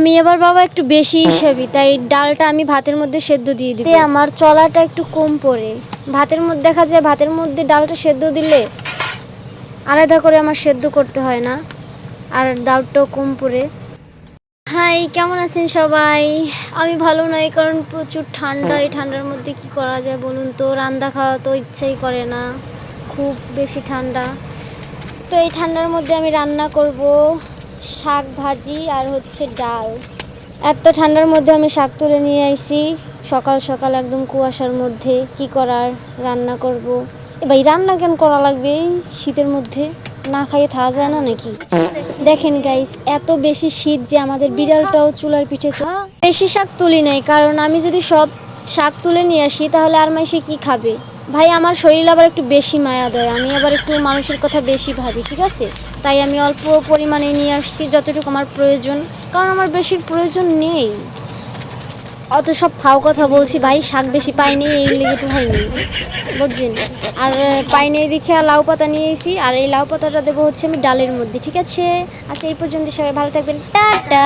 আমি এবার বাবা একটু বেশি হিসাবি, তাই ডালটা আমি ভাতের মধ্যে সেদ্ধ দিয়ে দিই। আমার চলাটা একটু কম পড়ে। ভাতের মধ্যে দেখা যায় ভাতের মধ্যে ডালটা সেদ্ধ দিলে আলাদা করে আমার সেদ্ধ করতে হয় না, আর ডালটাও কম পড়ে। হাই, কেমন আছেন সবাই? আমি ভালো নই, কারণ প্রচুর ঠান্ডা। এই ঠান্ডার মধ্যে কি করা যায় বলুন তো? রান্না খাওয়া তো ইচ্ছাই করে না, খুব বেশি ঠান্ডা। তো এই ঠান্ডার মধ্যে আমি রান্না করব শাক ভাজি আর হচ্ছে ডাল। এত ঠান্ডার মধ্যে আমি শাক তুলে নিয়ে আইছি সকাল সকাল, একদম কুয়াশার মধ্যে। কি করার, রান্না করব। ভাই রান্না কেন করা লাগবে এই শীতের মধ্যে? না খাইয়ে থাকা যায় না নাকি? দেখেন গাইস, এত বেশি শীত যে আমাদের বিড়ালটাও চুলার পিঠে। বেশি শাক তুলি নাই, কারণ আমি যদি সব শাক তুলে নিয়ে আসি তাহলে আর মাসে কি খাবে? ভাই আমার শরীর আবার একটু বেশি মায়া দেয়, আমি আবার একটু মানুষের কথা বেশি ভাবি, ঠিক আছে? তাই আমি অল্প পরিমাণে নিয়ে আসছি, যতটুকু আমার প্রয়োজন, কারণ আমার বেশির প্রয়োজন নেই। অত সব ফাও কথা বলছি ভাই, শাক বেশি পাইনি এই লেগে তো হয়নি, বুঝছেন? আর পাইনি দেখে লাউ পাতা নিয়ে এসেছি, আর এই লাউ পাতাটা দেবো হচ্ছে আমি ডালের মধ্যে, ঠিক আছে? আচ্ছা, এই পর্যন্ত সবাই ভালো থাকবেন, টাটা।